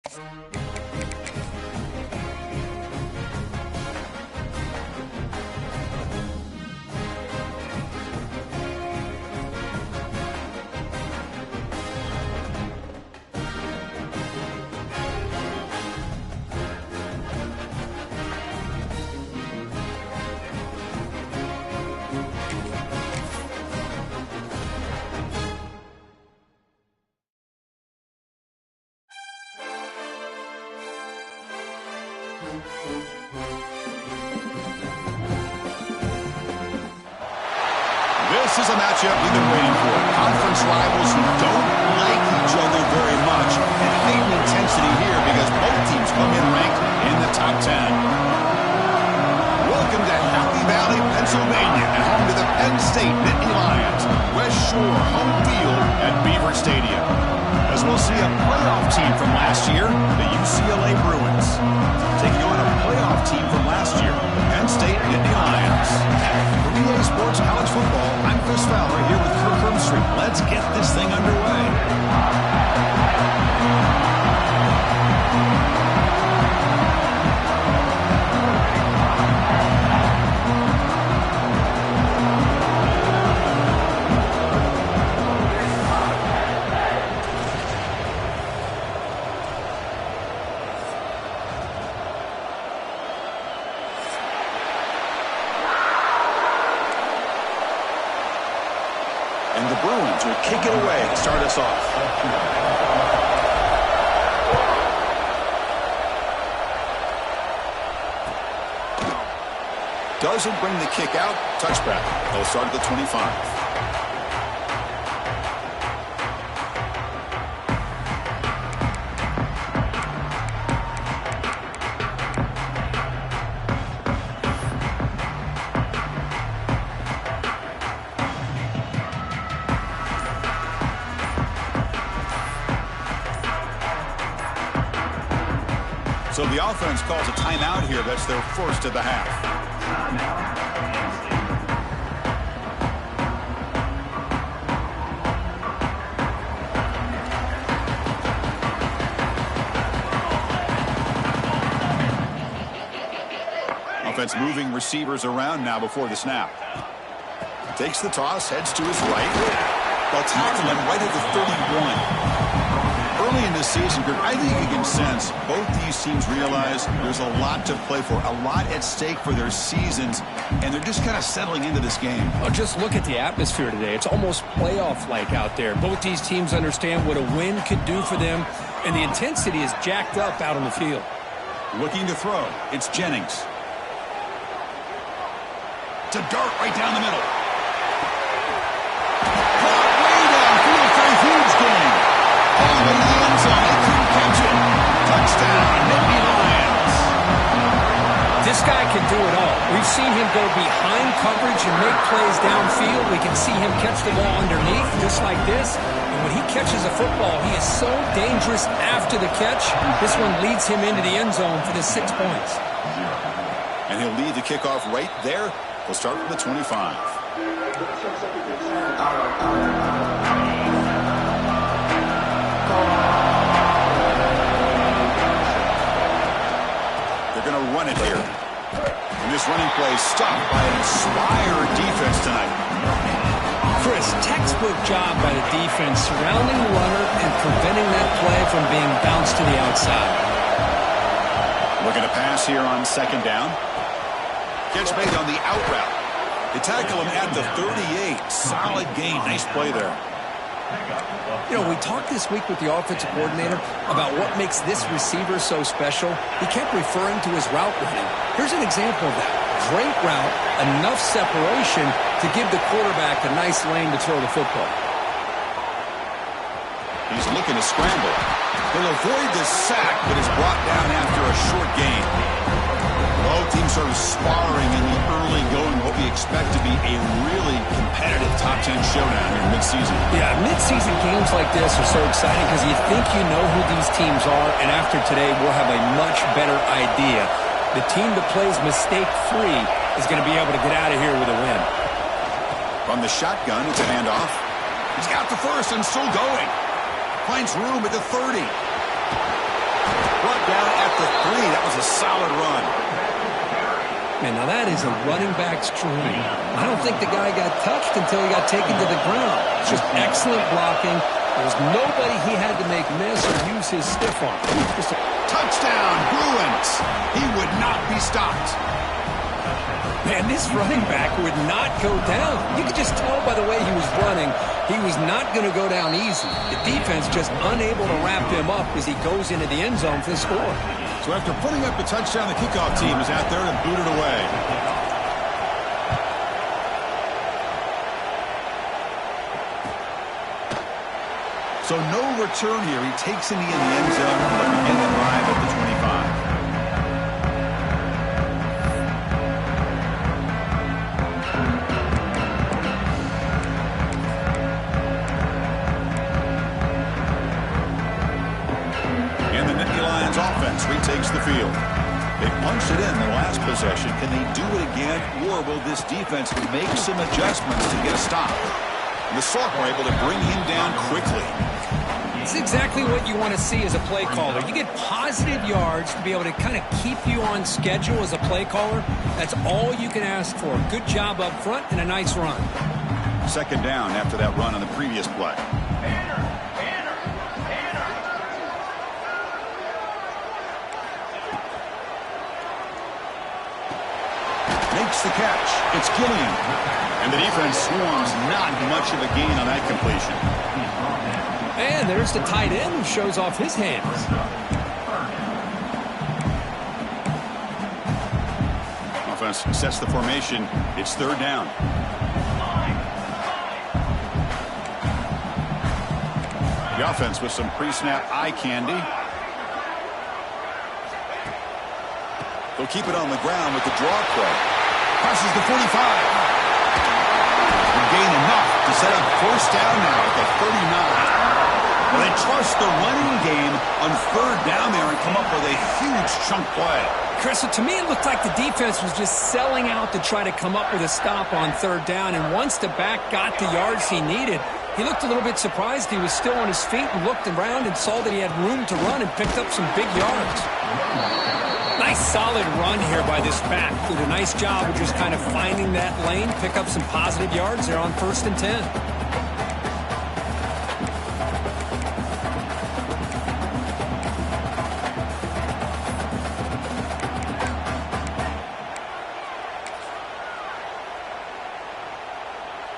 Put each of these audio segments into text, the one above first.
This is a matchup we've been waiting for. Conference rivals who don't like each other very much. And heightened intensity here because both teams come in ranked in the top 10. Welcome to Happy Valley, Pennsylvania, and home to the Penn State Nittany Lions. West Shore home field at Beaver Stadium. As we'll see a playoff team from last year, the UCLA Bruins, taking on a playoff team from last year, the Penn State Nittany Lions. For EA Sports College Football, I'm Chris Fowler here with Kirk Herbstreit. Let's get this thing underway. And the Bruins will kick it away to start us off. Doesn't bring the kick out. Touchback. They'll start at the 25. So the offense calls a timeout here. That's their first of the half. Offense moving receivers around now before the snap. Takes the toss, heads to his right. They'll tackle him right at the 31. Early in this season, I think you can sense both these teams realize there's a lot to play for, a lot at stake for their seasons, and they're just kind of settling into this game. Oh, just look at the atmosphere today. It's almost playoff-like out there. Both these teams understand what a win could do for them, and the intensity is jacked up out on the field. Looking to throw. It's Jennings. To dart right down the middle. Caught way downfield for a huge gain. All the way to the end zone. They couldn't catch it. Touchdown, Nittany Lions. This guy can do it all. We've seen him go behind coverage and make plays downfield. We can see him catch the ball underneath, just like this. And when he catches a football, he is so dangerous after the catch. This one leads him into the end zone for the 6 points. And he'll lead the kickoff right there. We'll start from the 25. They're going to run it here. And this running play is stopped by an inspired defense tonight. Chris, textbook job by the defense surrounding the runner and preventing that play from being bounced to the outside. Looking to pass here on second down. Catch made on the out route. They tackle him at the 38. Solid gain. Nice play there. You know, we talked this week with the offensive coordinator about what makes this receiver so special. He kept referring to his route running. Here's an example of that. Great route, enough separation to give the quarterback a nice lane to throw the football. He's looking to scramble. He'll avoid the sack, but is brought down after a short gain. Both teams sort of sparring in the early going, what we expect to be a really competitive top 10 showdown here in midseason. Yeah, midseason games like this are so exciting because you think you know who these teams are, and after today, we'll have a much better idea. The team that plays mistake-free is going to be able to get out of here with a win. From the shotgun, it's a handoff. He's got the first and still going. Finds room at the 30. Brought down at the 3. That was a solid run. Man, now that is a running back's dream. I don't think the guy got touched until he got taken to the ground. It's just excellent blocking. There was nobody he had to make miss or use his stiff arm. Just a touchdown, Bruins. He would not be stopped. Man, this running back would not go down. You could just tell by the way he was running, he was not going to go down easy. The defense just unable to wrap him up as he goes into the end zone for the score. So after putting up the touchdown, the kickoff team is out there to boot it away. So no return here. He takes it in the end zone to begin the drive at the 25. And the Nittany Lions offense retakes the field. They punched it in the last possession. Can they do it again, or will this defense make some adjustments to get a stop? And the Sauk were able to bring him down quickly. It's exactly what you want to see as a play caller. You get positive yards to be able to kind of keep you on schedule as a play caller. That's all you can ask for. Good job up front and a nice run. Second down after that run on the previous play. Makes the catch. It's Gilliam. And the defense swarms. Not much of a gain on that completion. And there's the tight end who shows off his hands. Offense sets the formation. It's third down. The offense with some pre-snap eye candy. They'll keep it on the ground with the draw play. Passes the 45. Will gain enough to set up first down now at the 39. Well, they trust the running game on third down there and come up with a huge chunk play. Chris, to me it looked like the defense was just selling out to try to come up with a stop on third down, and once the back got the yards he needed, he looked a little bit surprised. He was still on his feet and looked around and saw that he had room to run and picked up some big yards. Nice solid run here by this back. Did a nice job of just kind of finding that lane, pick up some positive yards there on 1st and 10.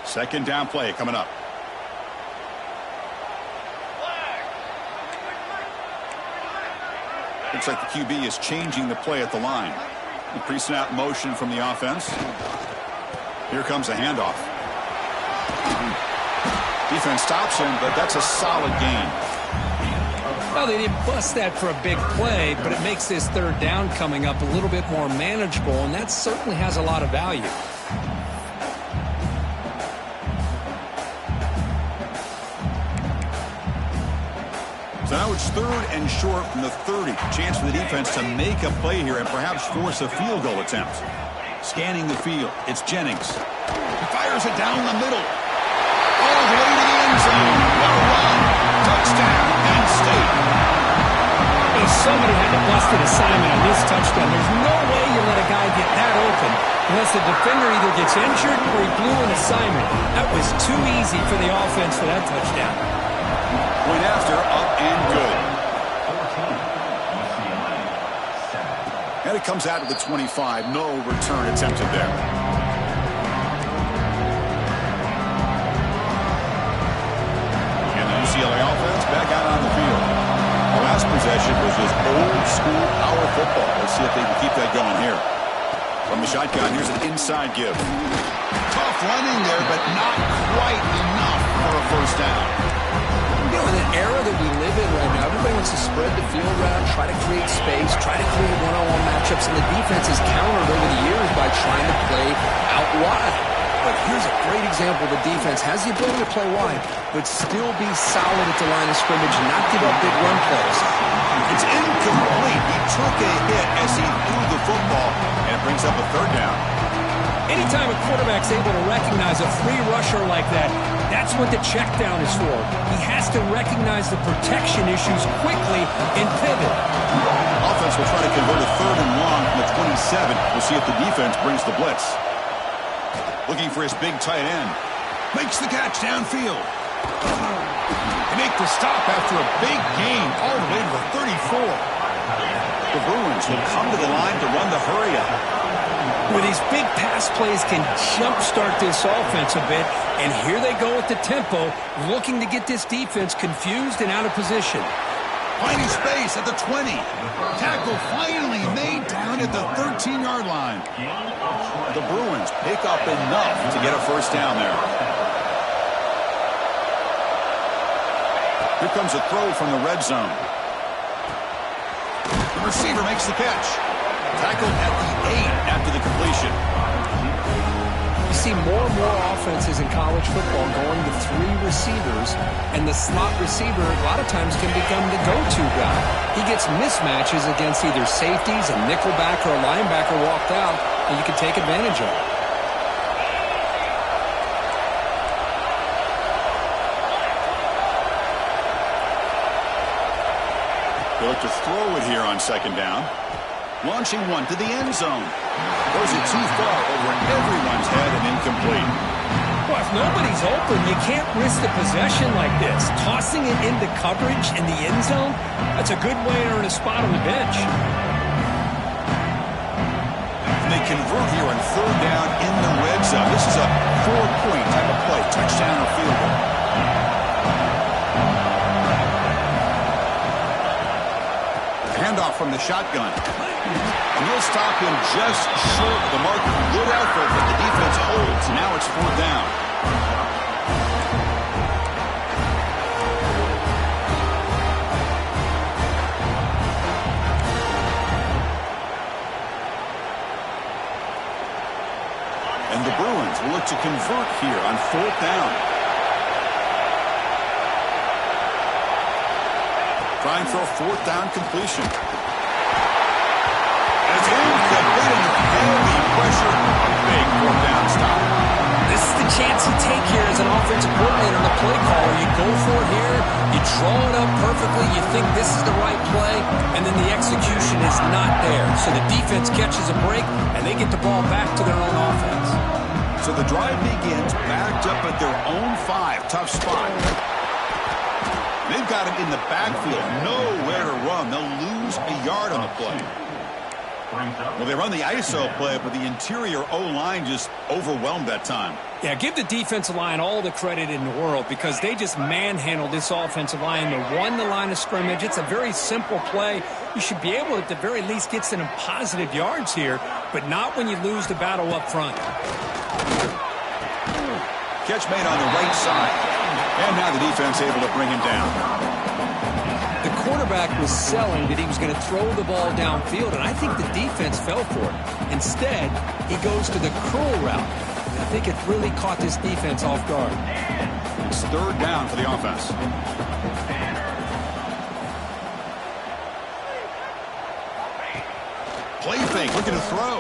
Second down play coming up. Looks like the QB is changing the play at the line. The pre-snap motion from the offense. Here comes a handoff. Defense stops him, but that's a solid gain. Well, they didn't bust that for a big play, but it makes this third down coming up a little bit more manageable, and that certainly has a lot of value. So now it's third and short from the 30. Chance for the defense to make a play here and perhaps force a field goal attempt. Scanning the field, it's Jennings. He fires it down the middle. All the way to the end zone. What a run. Touchdown, Penn State. If somebody had to bust an assignment on this touchdown, there's no way you let a guy get that open unless the defender either gets injured or he blew an assignment. That was too easy for the offense for that touchdown. Point after, up and good. And it comes out of the 25. No return attempted there. And the UCLA offense back out on the field. The last possession was just old school power football. Let's see if they can keep that going here. From the shotgun, here's an inside give. Tough running there, but not quite enough for a first down. You know, in an era that we live in right now, everybody wants to spread the field around, try to create space, try to create one-on-one matchups, and the defense has countered over the years by trying to play out wide. But here's a great example. The defense has the ability to play wide, but still be solid at the line of scrimmage and not give up big run plays. It's incomplete. He took a hit as he threw the football, and it brings up a third down. Anytime a quarterback's able to recognize a free rusher like that, that's what the check down is for. He has to recognize the protection issues quickly and pivot. will try to convert a 3rd and long from the 27. We'll see if the defense brings the blitz. Looking for his big tight end. Makes the catch downfield. They make the stop after a big gain all the way to the 34. The Bruins will come to the line to run the hurry-up. With these big pass plays can jumpstart this offense a bit, and here they go at the tempo, looking to get this defense confused and out of position. Finding space at the 20. Tackle finally made down at the 13-yard line. The Bruins pick up enough to get a first down there. Here comes a throw from the red zone. The receiver makes the catch. Tackled at the 8 after the completion. You see more and more offenses in college football going to 3 receivers, and the slot receiver a lot of times can become the go-to guy. He gets mismatches against either safeties, a nickelback, or a linebacker walked out, and you can take advantage of it. They look to throw it here on 2nd down. Launching one to the end zone. Throws it too far over everyone's head and incomplete. Well, if nobody's open, you can't risk the possession like this. Tossing it into coverage in the end zone, that's a good way to earn a spot on the bench. And they convert here on 3rd down in the red zone. This is a 4-point type of play, touchdown or field goal. Handoff from the shotgun. And he'll stop him just short of the mark. Good effort, but the defense holds. Now it's 4th down. And the Bruins will look to convert here on 4th down. Trying for a 4th down completion. And it's incomplete and heavy pressure. A big 4th down stop. This is the chance you take here as an offensive coordinator and the play caller. You go for it here, you draw it up perfectly, you think this is the right play, and then the execution is not there. So the defense catches a break, and they get the ball back to their own offense. So the drive begins backed up at their own 5. Tough spot. They've got him in the backfield. Nowhere to run. They'll lose a yard on the play. Well, they run the ISO play, but the interior O-line just overwhelmed that time. Yeah, give the defensive line all the credit in the world because they just manhandled this offensive line. They won the line of scrimmage. It's a very simple play. You should be able to, at the very least, get some positive yards here, but not when you lose the battle up front. Catch made on the right side. And now the defense able to bring him down. The quarterback was selling that he was going to throw the ball downfield, and I think the defense fell for it. Instead, he goes to the curl route. I think it really caught this defense off guard. It's 3rd down for the offense. Play fake, looking to throw.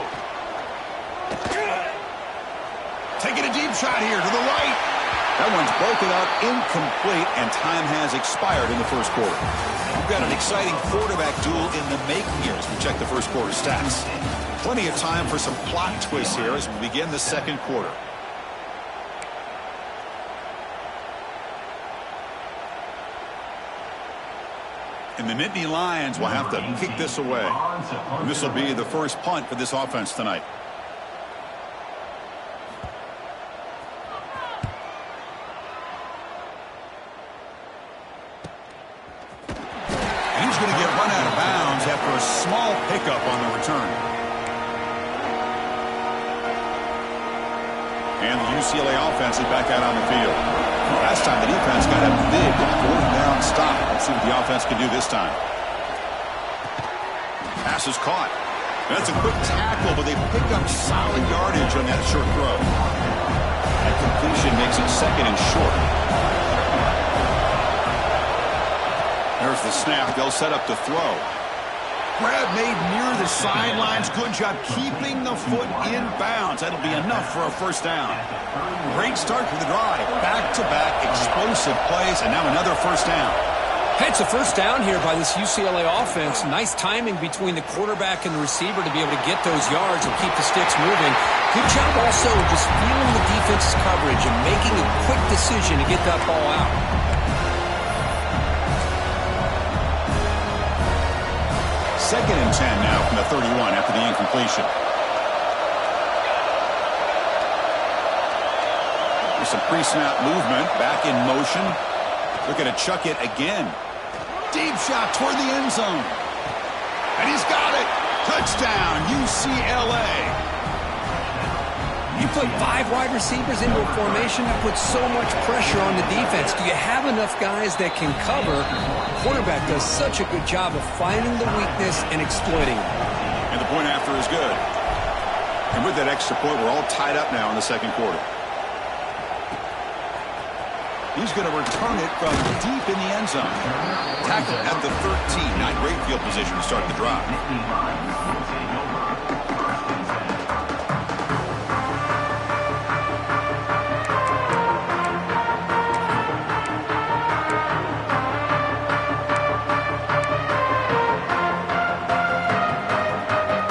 Taking a deep shot here to the right. That one's broken up, incomplete, and time has expired in the first quarter. We've got an exciting quarterback duel in the making here as we check the first quarter stats. Plenty of time for some plot twists here as we begin the second quarter. And the Nittany Lions will have to kick this away. And this will be the first punt for this offense tonight. Going to get run out of bounds after a small pickup on the return. And the UCLA offense is back out on the field. Last time the defense got a big 4th down stop. Let's see what the offense can do this time. Pass is caught. That's a quick tackle, but they pick up solid yardage on that short throw. That completion makes it 2nd and short. There's the snap. They'll set up the throw. Grab made near the sidelines. Good job keeping the foot in bounds. That'll be enough for a first down. Great start to the drive. Back-to-back explosive plays, and now another first down. It's a first down here by this UCLA offense. Nice timing between the quarterback and the receiver to be able to get those yards and keep the sticks moving. Good job also just feeling the defense's coverage and making a quick decision to get that ball out. Second and 10 now from the 31 after the incompletion. There's some pre-snap movement, back in motion. Looking to chuck it again. Deep shot toward the end zone. And he's got it. Touchdown, UCLA. You put 5 wide receivers into a formation that puts so much pressure on the defense. Do you have enough guys that can cover? The quarterback does such a good job of finding the weakness and exploiting it. And the point after is good. And with that extra point, we're all tied up now in the second quarter. He's going to return it from deep in the end zone. Tackle at the 13. Not great field position to start the drive.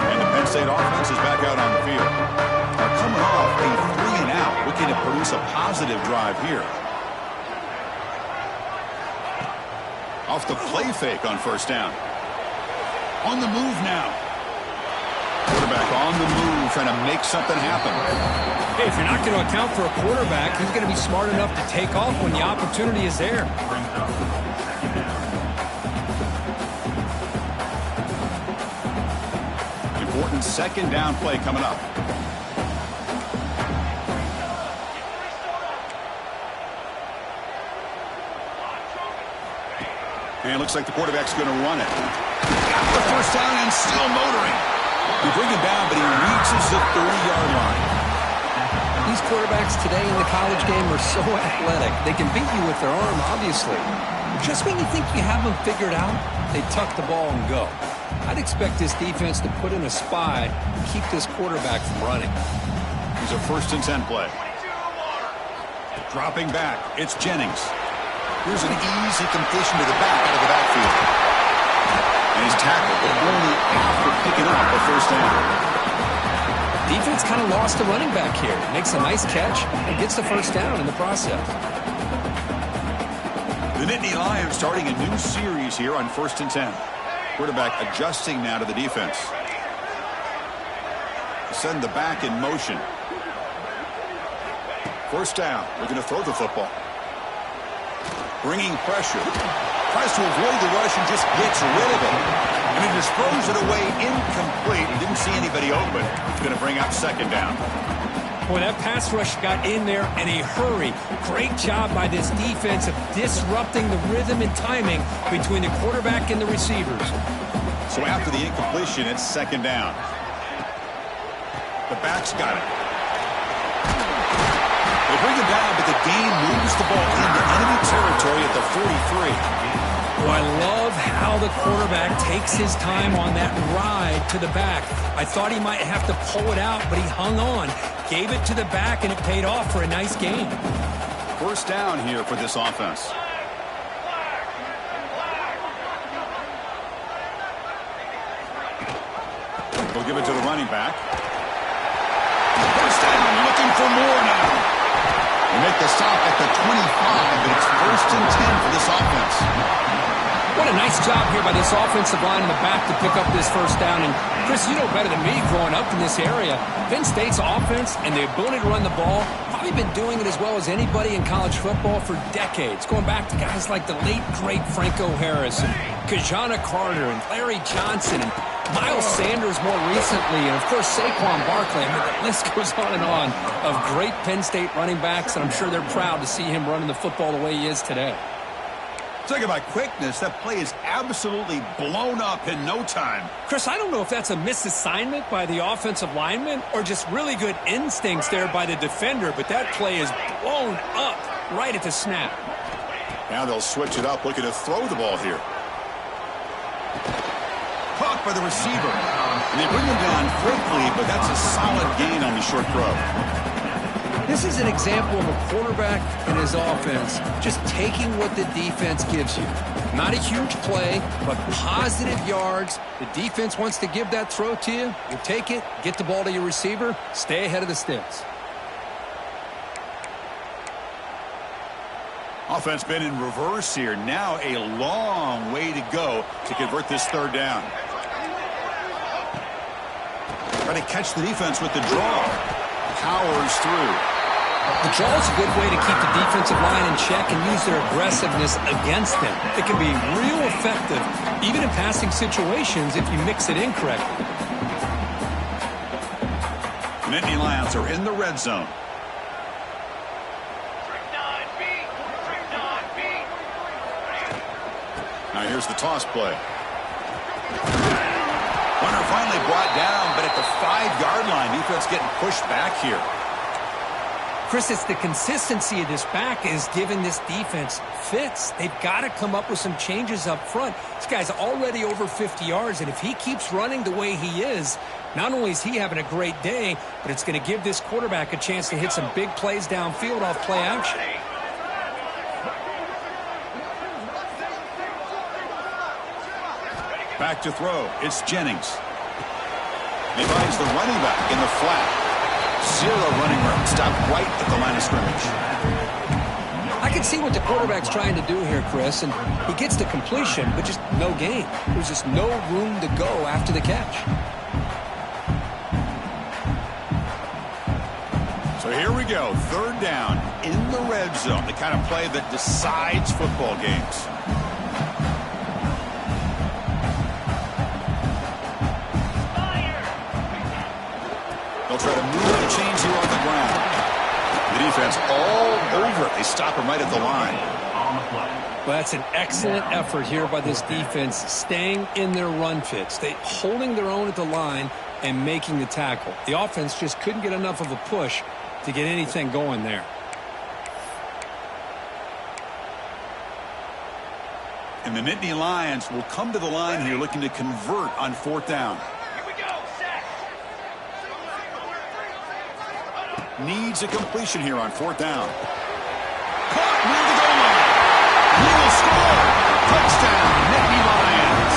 And the Penn State offense is back out on the field. Now coming off a 3-and-out, looking to produce a positive drive here. Off the play fake on first down. On the move now. Quarterback on the move, trying to make something happen. Hey, if you're not going to account for a quarterback, he's going to be smart enough to take off when the opportunity is there. Important second down play coming up. And it looks like the quarterback's going to run it. Got the first down and still motoring. You bring him down, but he reaches the 30-yard line. These quarterbacks today in the college game are so athletic. They can beat you with their arm, obviously. Just when you think you have them figured out, they tuck the ball and go. I'd expect this defense to put in a spy and keep this quarterback from running. Here's a first and 10 play. Dropping back, it's Jennings. Here's an easy completion to the back out of the backfield. And he's tackled, but only after picking up a first down. Defense kind of lost a running back here. Makes a nice catch and gets the first down in the process. The Nittany Lions starting a new series here on first and 10. Quarterback adjusting now to the defense. Send the back in motion. First down. Looking to throw the football. Bringing pressure. Tries to avoid the rush and just gets rid of it. And he just throws it away incomplete. Didn't see anybody open. He's going to bring up second down. Boy, that pass rush got in there in a hurry. Great job by this defense of disrupting the rhythm and timing between the quarterback and the receivers. So after the incompletion, it's second down. The back's got it. They bring him down, but the game moves the ball into enemy territory at the 43. Oh, I love how the quarterback takes his time on that ride to the back. I thought he might have to pull it out, but he hung on, gave it to the back, and it paid off for a nice game. First down here for this offense. They'll give it to the running back. First down, looking for more now. They make the stop at the 25, but it's first and 10 for this offense. What a nice job here by this offensive line in the back to pick up this first down. And, Chris, you know better than me growing up in this area, Penn State's offense and the ability to run the ball, probably been doing it as well as anybody in college football for decades, going back to guys like the late, great Franco Harris and Kajana Carter and Larry Johnson and Miles Sanders more recently, and, of course, Saquon Barkley. I mean, the list goes on and on of great Penn State running backs, and I'm sure they're proud to see him running the football the way he is today. Talking about quickness, that play is absolutely blown up in no time. Chris, I don't know if that's a misassignment by the offensive lineman or just really good instincts there by the defender, but that play is blown up right at the snap. Now they'll switch it up, looking to throw the ball here. Caught by the receiver. And they bring him down quickly, but that's a solid gain on the short throw. This is an example of a quarterback and his offense just taking what the defense gives you. Not a huge play, but positive yards. The defense wants to give that throw to you. You take it, get the ball to your receiver, stay ahead of the sticks. Offense been in reverse here. Now a long way to go to convert this third down. Try to catch the defense with the draw. Powers through. The draw is a good way to keep the defensive line in check and use their aggressiveness against them. It can be real effective, even in passing situations, if you mix it in correctly. Nittany Lions are in the red zone. Now here's the toss play. Runner finally brought down, but at the 5-yard line, defense getting pushed back here. Chris, it's the consistency of this back is giving this defense fits. They've got to come up with some changes up front. This guy's already over 50 yards, and if he keeps running the way he is, not only is he having a great day, but it's going to give this quarterback a chance to hit some big plays downfield off play action. Back to throw. It's Jennings. He finds the running back in the flat. 0 running room. Stopped right at the line of scrimmage. I can see what the quarterback's trying to do here, Chris, and he gets the completion, but just no gain. There's just no room to go after the catch. So here we go. Third down in the red zone. The kind of play that decides football games. They'll try to move the chains here on the ground. The defense all over it. They stop him right at the line. Well, that's an excellent effort here by this defense, staying in their run fits. They holding their own at the line and making the tackle. The offense just couldn't get enough of a push to get anything going there. And the Nittany Lions will come to the line here looking to convert on 4th down. Needs a completion here on 4th down. Caught near the goal line. He will score. Touchdown, Nittany Lions.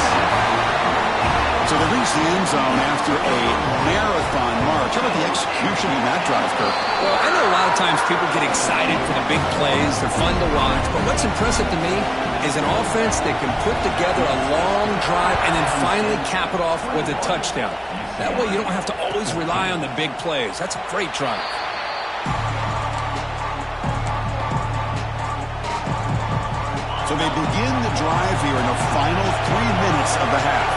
So they reach the end zone after a marathon march. How about the execution in that drive, Kirk? Well, I know a lot of times people get excited for the big plays. They're fun to watch. But what's impressive to me is an offense that can put together a long drive and then finally cap it off with a touchdown. That way you don't have to always rely on the big plays. That's a great drive. So they begin the drive here in the final 3 minutes of the half.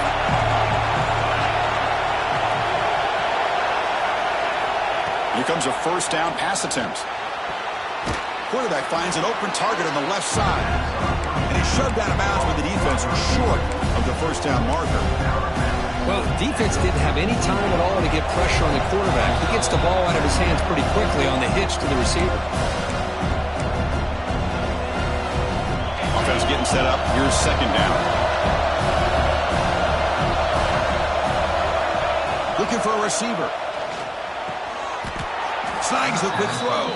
Here comes a first down pass attempt. Quarterback finds an open target on the left side. And he's shoved out of bounds when the defense was short of the first down marker. Well, the defense didn't have any time at all to get pressure on the quarterback. He gets the ball out of his hands pretty quickly on the hitch to the receiver. Offense getting set up. Here's 2nd down. Looking for a receiver. Snags the quick throw.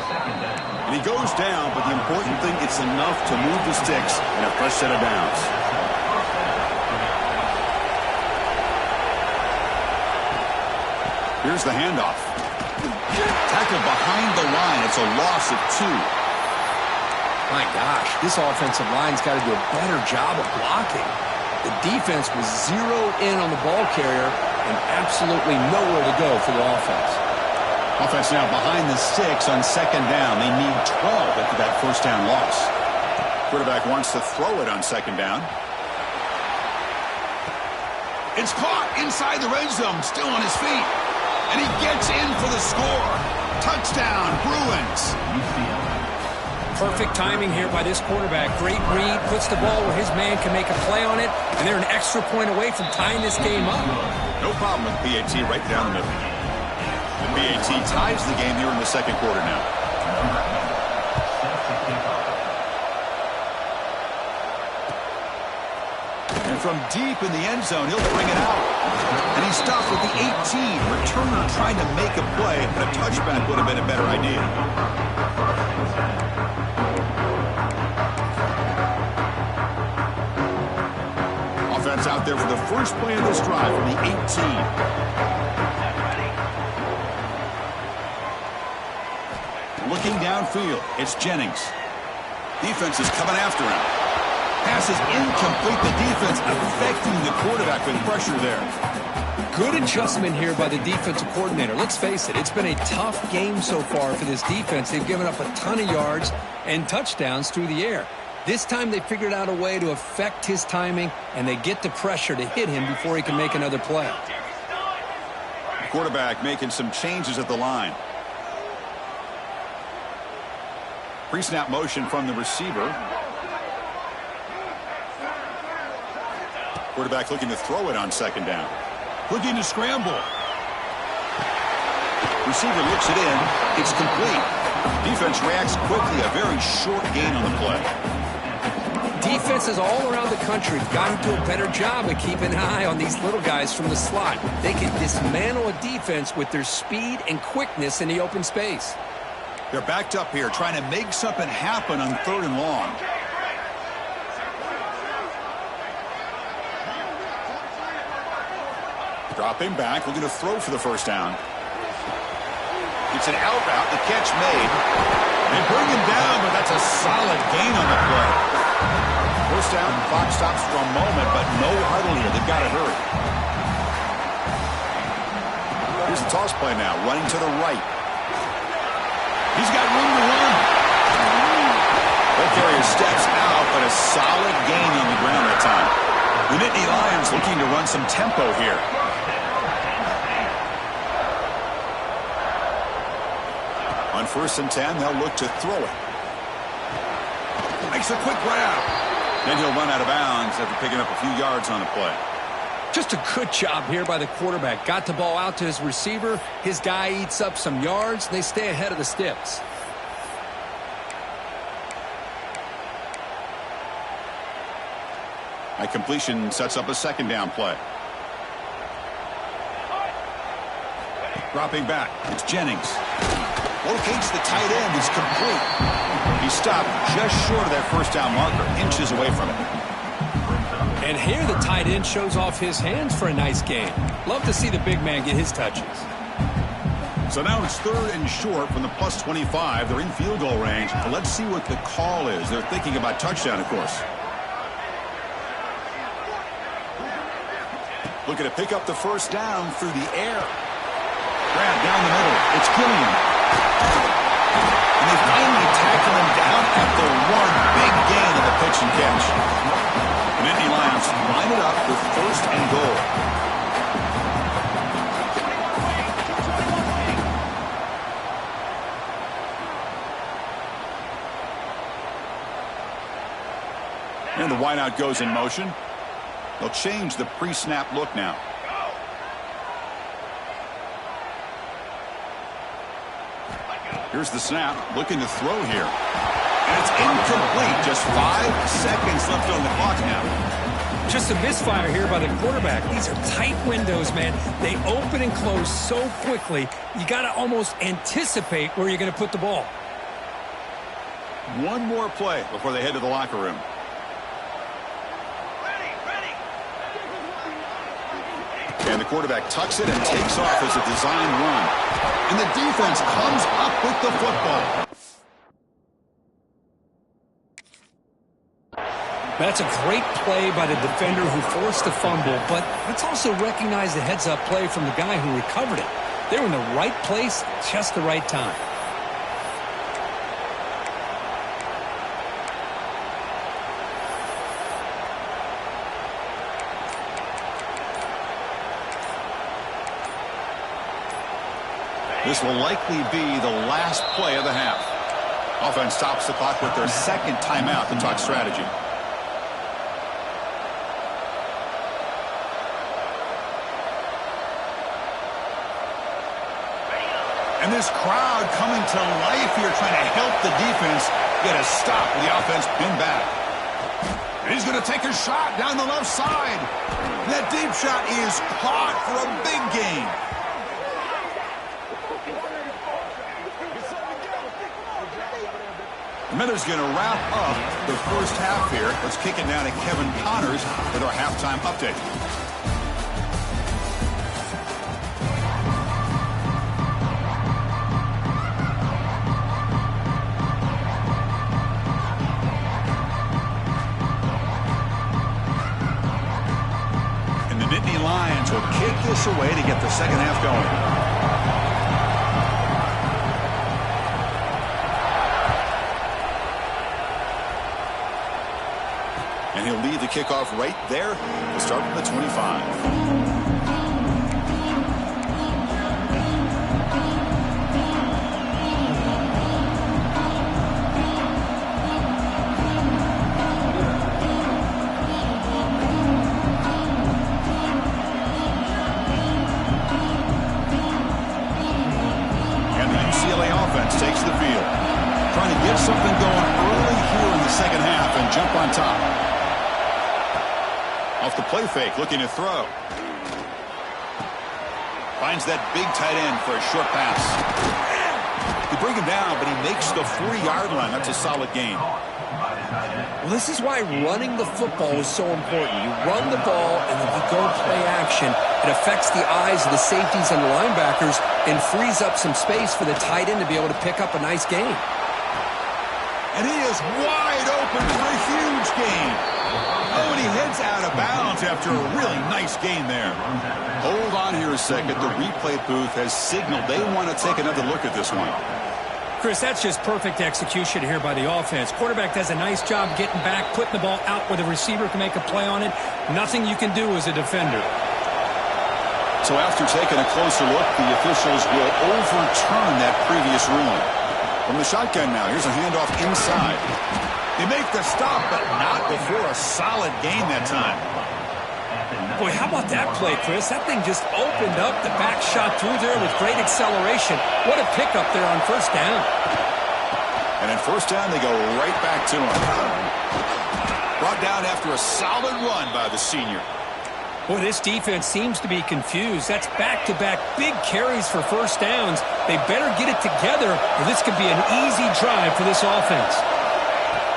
And he goes down, but the important thing, it's enough to move the sticks and a fresh set of downs. Here's the handoff. Tackled behind the line. It's a loss of 2. My gosh, this offensive line's got to do a better job of blocking. The defense was zeroed in on the ball carrier and absolutely nowhere to go for the offense. Offense now behind the 6 on 2nd down. They need 12 after that first down loss. Quarterback wants to throw it on 2nd down. It's caught inside the red zone, still on his feet. And he gets in for the score. Touchdown, Bruins. Perfect timing here by this quarterback. Great read, puts the ball where his man can make a play on it, and they're an extra point away from tying this game up. No problem with PAT right down the middle. The PAT ties the game here in the 2nd quarter now. And from deep in the end zone. He'll bring it out. And he stopped with the 18. Returner trying to make a play, but a touchback would have been a better idea. Offense out there for the first play of this drive from the 18. Looking downfield, it's Jennings. Defense is coming after him. Pass is incomplete. The defense affecting the quarterback with pressure there. Good adjustment here by the defensive coordinator. Let's face it, it's been a tough game so far for this defense. They've given up a ton of yards and touchdowns through the air. This time they figured out a way to affect his timing, and they get the pressure to hit him before he can make another play. The quarterback making some changes at the line. Pre-snap motion from the receiver. Quarterback looking to throw it on second down. Looking to scramble. Receiver looks it in. It's complete. Defense reacts quickly. A very short gain on the play. Defenses all around the country have got to do a better job of keeping an eye on these little guys from the slot. They can dismantle a defense with their speed and quickness in the open space. They're backed up here trying to make something happen on 3rd and long. Dropping back, looking to throw for the first down. It's an out route, the catch made. They bring him down, but that's a solid gain on the play. First down, clock stops for a moment, but no huddle here. They've got to hurry. Here's the toss play now, running to the right. He's got room to run. That carrier steps out, but a solid gain on the ground that time. The Nittany Lions looking to run some tempo here. On 1st and 10, they'll look to throw it. Makes a quick grab. Then he'll run out of bounds after picking up a few yards on the play. Just a good job here by the quarterback. Got the ball out to his receiver. His guy eats up some yards. They stay ahead of the sticks. That completion sets up a second down play. Dropping back, it's Jennings. Locates the tight end, he's complete. He stopped just short of that first down marker, inches away from it. And here the tight end shows off his hands for a nice gain. Love to see the big man get his touches. So now it's 3rd and short from the plus 25. They're in field goal range. But let's see what the call is. They're thinking about touchdown, of course. Looking to pick up the first down through the air. Grab down the middle. It's Killian. And they finally tackle him down at the one. Big gain of the pitch and catch. The Nittany Lions line it up with 1st and goal. And the wideout goes in motion. They'll change the pre-snap look now. Here's the snap, looking to throw here. And it's incomplete. Just 5 seconds left on the clock now. Just a misfire here by the quarterback. These are tight windows, man. They open and close so quickly, you got to almost anticipate where you're going to put the ball. One more play before they head to the locker room. And the quarterback tucks it and takes off as a design run. And the defense comes up with the football. That's a great play by the defender who forced the fumble, but let's also recognize the heads-up play from the guy who recovered it. They were in the right place at just the right time. This will likely be the last play of the half. Offense stops the clock with their second timeout to talk strategy. And this crowd coming to life here, trying to help the defense get a stop with the offense pinned back. He's going to take a shot down the left side. That deep shot is caught for a big gain. Miller's going to wrap up the first half here. Let's kick it down to Kevin Connors with our halftime update. And the Nittany Lions will kick this away to get the second half going. And he'll lead the kickoff right there. We'll start from the 25. And the UCLA offense takes the field. Trying to get something going early here in the second half and jump on top. Off the play fake, looking to throw. Finds that big tight end for a short pass. They bring him down, but he makes the 40-yard line. That's a solid gain. Well, this is why running the football is so important. You run the ball, and if you go play action, it affects the eyes of the safeties and the linebackers and frees up some space for the tight end to be able to pick up a nice gain. And he is wide open for a huge gain. Oh, and he heads out of bounds after a really nice gain there. Hold on here a second. The replay booth has signaled they want to take another look at this one. Chris, that's just perfect execution here by the offense. Quarterback does a nice job getting back, putting the ball out where the receiver can make a play on it. Nothing you can do as a defender. So after taking a closer look, the officials will overturn that previous ruling. From the shotgun now, here's a handoff inside. They make the stop, but not before a solid gain that time. Boy, how about that play, Chris? That thing just opened up. The back shot through there with great acceleration. What a pickup there on first down. And in first down, they go right back to him. Brought down after a solid run by the senior. Boy, this defense seems to be confused. That's back-to-back big carries for first downs. They better get it together, or this could be an easy drive for this offense.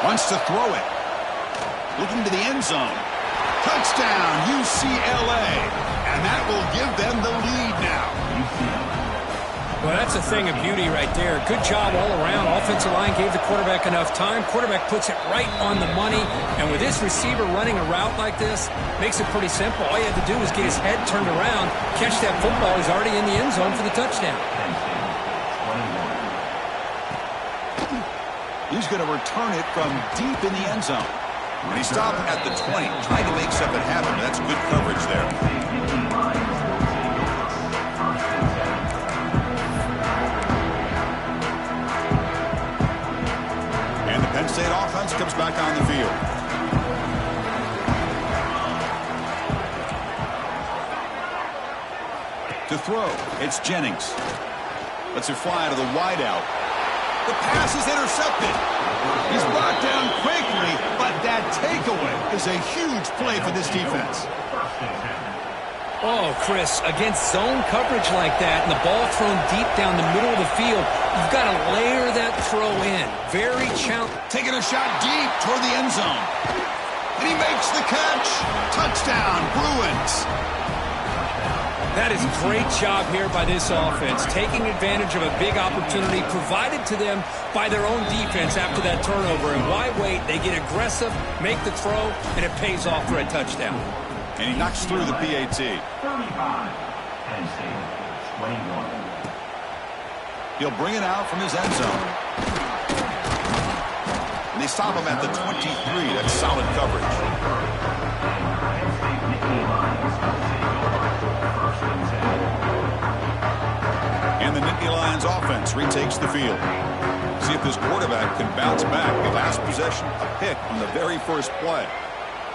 Wants to throw it. Looking to the end zone. Touchdown, UCLA. And that will give them the lead now. Well, that's a thing of beauty right there. Good job all around. Offensive line gave the quarterback enough time. Quarterback puts it right on the money. And with this receiver running a route like this, makes it pretty simple. All you have to do is get his head turned around, catch that football. He's already in the end zone for the touchdown. He's going to return it from deep in the end zone. And he stopped at the 20, trying to make something happen. That's good coverage there. And the Penn State offense comes back on the field. To throw, it's Jennings. Lets it fly to the wideout. The pass is intercepted. He's brought down quickly, but that takeaway is a huge play for this defense. Oh, Chris, against zone coverage like that and the ball thrown deep down the middle of the field, you've got to layer that throw in. Very challenging. Taking a shot deep toward the end zone. And he makes the catch. Touchdown, Bruins. That is a great job here by this offense, taking advantage of a big opportunity provided to them by their own defense after that turnover. And why wait? They get aggressive, make the throw, and it pays off for a touchdown. And he knocks through the PAT. 35, Penn State, 21. He'll bring it out from his end zone. And they stop him at the 23. That's solid coverage. And the Nittany Lions offense retakes the field. See if this quarterback can bounce back. The last possession, a pick on the very first play.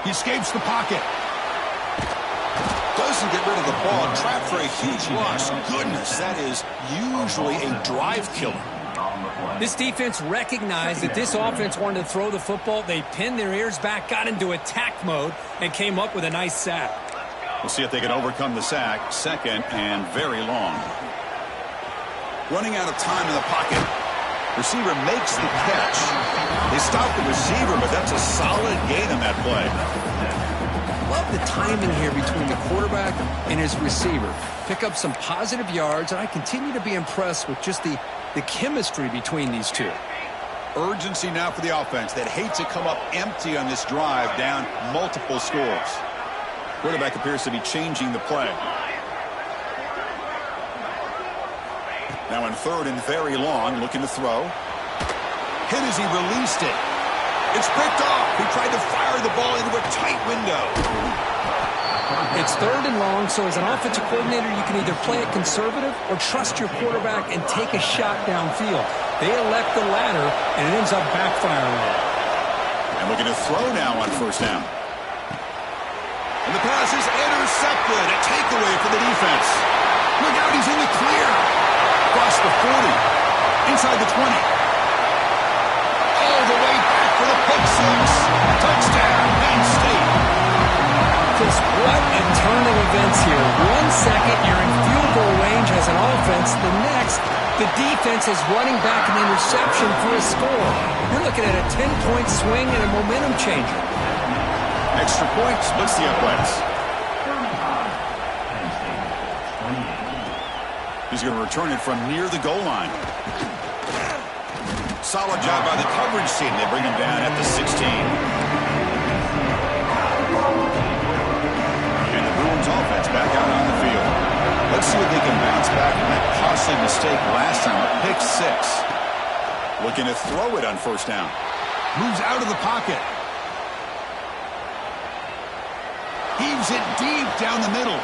He escapes the pocket. Doesn't get rid of the ball. Trapped for a huge loss. Goodness, that is usually a drive killer. on the play. This defense recognized that this offense wanted to throw the football. They pinned their ears back, got into attack mode, and came up with a nice sack. We'll see if they can overcome the sack. Second and very long. Running out of time in the pocket. Receiver makes the catch. They stop the receiver, but that's a solid gain on that play. Love the timing here between the quarterback and his receiver. Pick up some positive yards, and I continue to be impressed with just the chemistry between these two. Urgency now for the offense that hates to come up empty on this drive, down multiple scores. Quarterback appears to be changing the play. Now in third and very long, looking to throw. Hit as he released it. It's picked off. He tried to fire the ball into a tight window. It's third and long, so as an offensive coordinator, you can either play it conservative or trust your quarterback and take a shot downfield. They elect the latter, and it ends up backfiring. And looking to throw now on first down. And the pass is intercepted. A takeaway for the defense. Look out, he's in the clear. Across the 40. Inside the 20. All the way back for the pick six. Touchdown, Penn State. Just what a turn of events here. 1 second, you're in field goal range as an offense. The next, the defense is running back an interception for a score. You're looking at a 10-point swing and a momentum changer. Extra point splits the uprights. He's going to return it from near the goal line. Solid job by the coverage team. They bring him down at the 16. And the Bruins offense back out on the field. Let's see if they can bounce back from that costly mistake last time, a pick six. Looking to throw it on first down. Moves out of the pocket. Heaves it deep down the middle.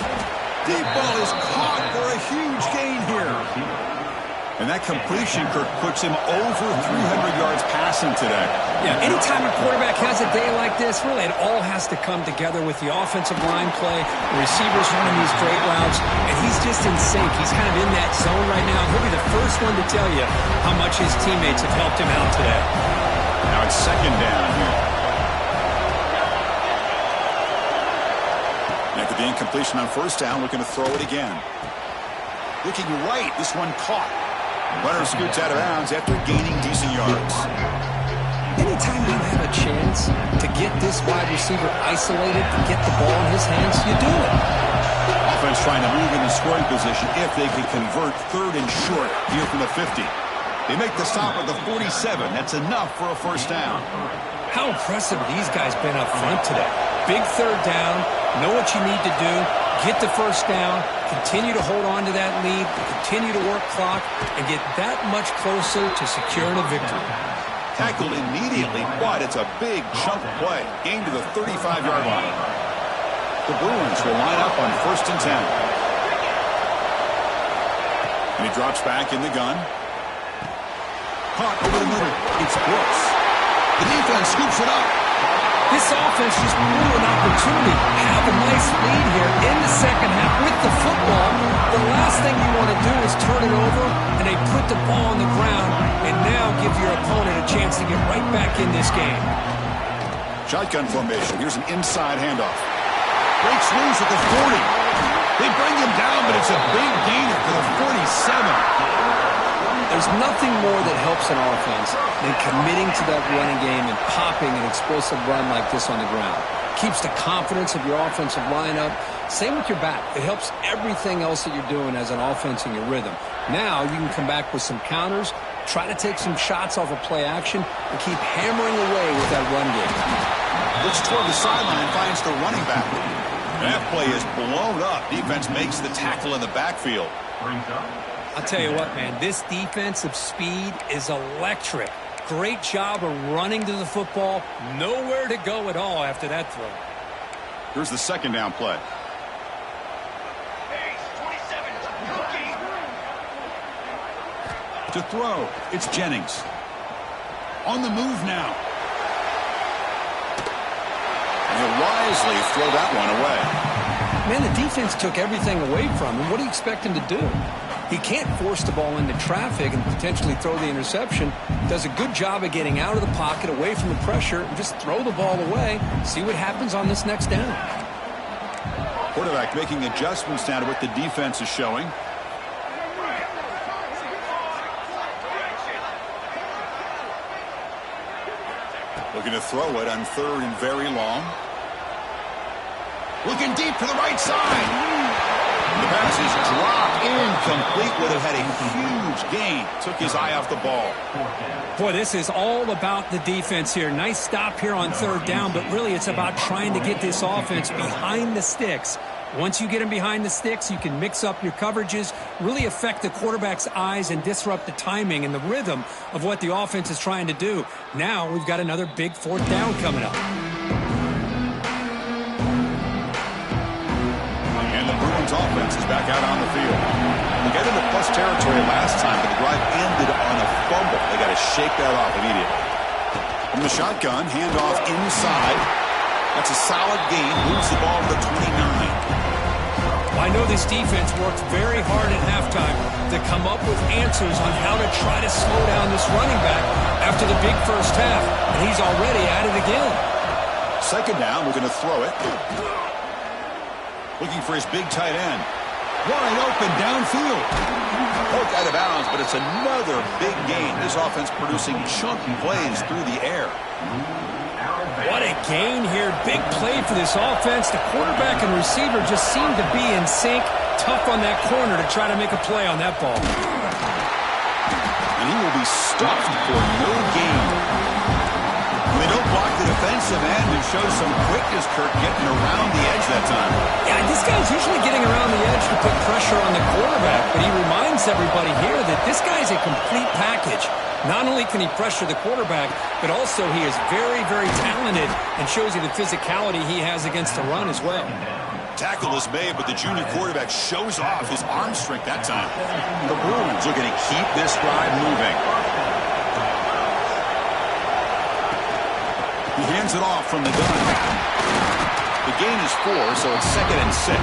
Deep ball is caught for a huge gain here. And that completion, Kirk, puts him over 300 yards passing today. Yeah, anytime a quarterback has a day like this, really it all has to come together with the offensive line play, the receivers running these great routes, and he's just in sync. He's kind of in that zone right now. He'll be the first one to tell you how much his teammates have helped him out today. Now it's second down here. After the incompletion on first down, looking to throw it again. Looking right, this one caught. Runner scoots out of bounds after gaining decent yards. Anytime you have a chance to get this wide receiver isolated, to get the ball in his hands, you do it. Offense trying to move into scoring position if they can convert third and short here from the 50. They make the stop at the 47. That's enough for a first down. How impressive these guys been up front today. Big third down, know what you need to do, get the first down, continue to hold on to that lead, continue to work clock, and get that much closer to securing a victory. Tackled immediately, but it's a big chunk play. Gain to the 35-yard line. The Bruins will line up on first and 10. And he drops back in the gun. Caught over the middle. It's Brooks. The defense scoops it up. This offense just blew an opportunity. Have a nice lead here in the second half with the football. The last thing you want to do is turn it over, and they put the ball on the ground and now give your opponent a chance to get right back in this game. Shotgun formation. Here's an inside handoff. Breaks loose at the 40. They bring him down, but it's a big gainer for the 47. There's nothing more that helps an offense than committing to that running game and popping an explosive run like this on the ground. Keeps the confidence of your offensive lineup. Same with your back. It helps everything else that you're doing as an offense in your rhythm. Now you can come back with some counters, try to take some shots off of play action, and keep hammering away with that run game. Looks toward the sideline, finds the running back. That play is blown up. Defense makes the tackle in the backfield. I'll tell you what, man, this defensive speed is electric. Great job of running to the football. Nowhere to go at all after that throw. Here's the second down play. To throw, it's Jennings. On the move now. And he'll wisely throw that one away. Man, the defense took everything away from him. What do you expect him to do? He can't force the ball into traffic and potentially throw the interception. Does a good job of getting out of the pocket, away from the pressure, and just throw the ball away. See what happens on this next down. Quarterback making adjustments now to what the defense is showing. Looking to throw it on 3rd and very long. Looking deep to the right side. The pass is dropped incomplete. Would have had a huge gain. Took his eye off the ball. Boy, this is all about the defense here. Nice stop here on 3rd down, but really it's about trying to get this offense behind the sticks. Once you get them behind the sticks, you can mix up your coverages, really affect the quarterback's eyes and disrupt the timing and the rhythm of what the offense is trying to do. Now we've got another big 4th down coming up. And the Bruins offense is back out on the field. They got into plus territory last time, but the drive ended on a fumble. They got to shake that off immediately. From the shotgun, handoff inside. That's a solid gain. Moves the ball to the 29. I know this defense worked very hard at halftime to come up with answers on how to try to slow down this running back after the big first half, and he's already at it again. 2nd down, we're going to throw it. Looking for his big tight end. Wide open downfield. Poke out of bounds, but it's another big gain. This offense producing chunky plays through the air. What a gain here. Big play for this offense. The quarterback and receiver just seem to be in sync. Tough on that corner to try to make a play on that ball. And he will be stuffed for no gain. They don't block the defensive end and show some quickness, Kirk, getting around the edge that time. Yeah, this guy's usually getting around the edge to put pressure on the quarterback, but he reminds everybody here that this guy's a complete package. Not only can he pressure the quarterback, but also he is very, very talented and shows you the physicality he has against the run as well. Tackle is made, but the junior quarterback shows off his arm strength that time. The Bruins looking to keep this drive moving. He hands it off from the gun. The gain is 4, so it's 2nd and 6.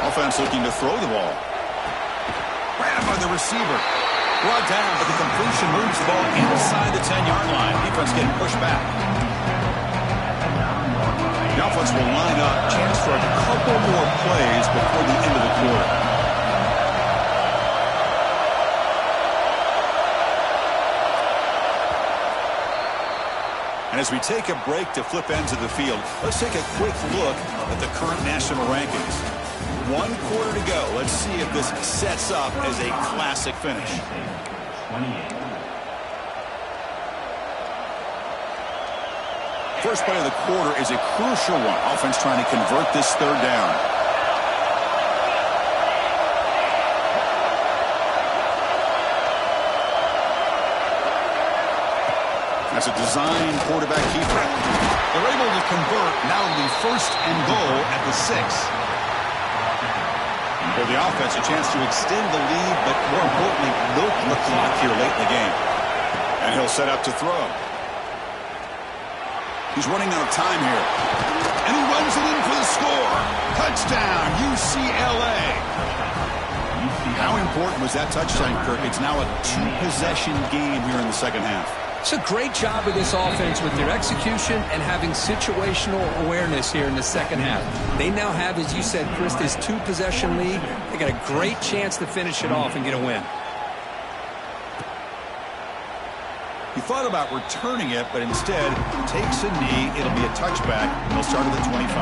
Offense looking to throw the ball. Grabbed by the receiver. Brought down, but the completion moves the ball inside the 10-yard line. Defense getting pushed back. The offense will line up. Chance for a couple more plays before the end of the quarter. And as we take a break to flip ends of the field, let's take a quick look at the current national rankings. 1 quarter to go. Let's see if this sets up as a classic finish. First play of the quarter is a crucial one. Offense trying to convert this 3rd down. That's a design quarterback keeper. They're able to convert. Now it'll be 1st and goal at the 6. For the offense, a chance to extend the lead, but more importantly, milk the clock here late in the game. And he'll set up to throw. He's running out of time here. And he runs it in for the score. Touchdown, UCLA. How important was that touchdown, Kirk? It's now a 2-possession game here in the 2nd half. It's a great job of this offense with their execution and having situational awareness here in the 2nd half. They now have, as you said, Chris, this 2-possession lead. They got a great chance to finish it off and get a win. He thought about returning it, but instead takes a knee. It'll be a touchback. He'll start at the 25.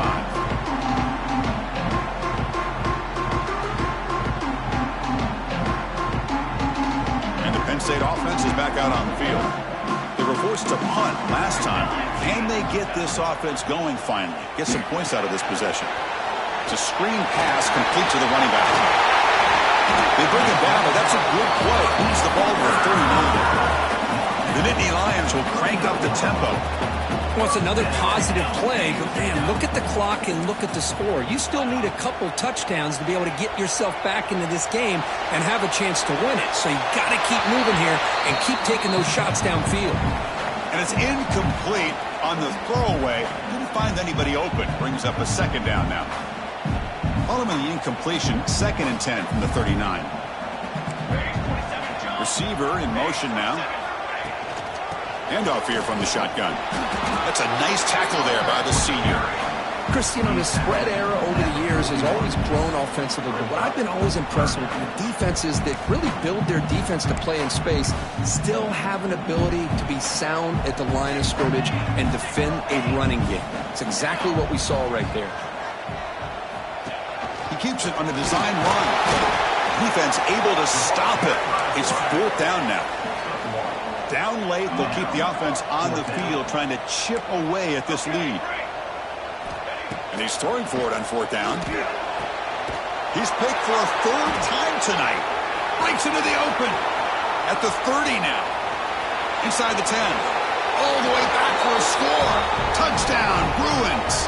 Penn State offense is back out on the field. They were forced to punt last time. Can they get this offense going finally? Get some points out of this possession. It's a screen pass complete to the running back. They bring it down, but that's a good play. Moves the ball to the 39. The Nittany Lions will crank up the tempo. Well, it's another positive play, but man, look at the clock and look at the score. You still need a couple touchdowns to be able to get yourself back into this game and have a chance to win it. So you got to keep moving here and keep taking those shots downfield. And it's incomplete on the throwaway. Didn't find anybody open. Brings up a second down now. Following the incompletion, 2nd and 10 from the 39. Receiver in motion now. Handoff here from the shotgun. That's a nice tackle there by the senior. Chris, you know, the spread era over the years has always grown offensively, but what I've been always impressed with the defenses that really build their defense to play in space still have an ability to be sound at the line of scrimmage and defend a running game. It's exactly what we saw right there. He keeps it on a design run. Defense able to stop it. It's 4th down now. Down late, they'll keep the offense on the field trying to chip away at this lead. And he's throwing for it on 4th down. He's picked for a 3rd time tonight. Breaks into the open. At the 30 now. Inside the 10. All the way back for a score. Touchdown, Bruins.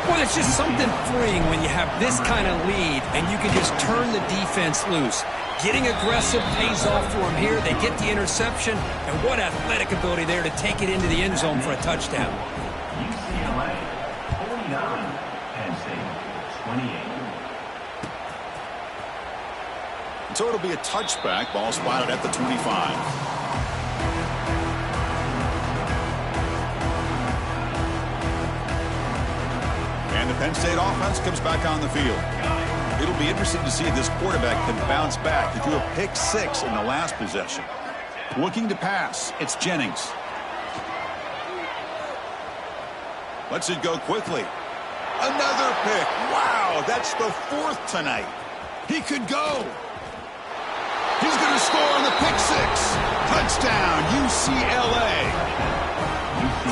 Well, it's just something freeing when you have this kind of lead and you can just turn the defense loose. Getting aggressive pays off for them here. They get the interception, and what athletic ability there to take it into the end zone for a touchdown. UCLA, 49. Penn State, 28. So it'll be a touchback. Ball spotted at the 25. And the Penn State offense comes back on the field. It'll be interesting to see if this quarterback can bounce back. He threw a pick 6 in the last possession. Looking to pass, it's Jennings. Lets it go quickly. Another pick. Wow, that's the 4th tonight. He could go. He's going to score on the pick 6. Touchdown, UCLA.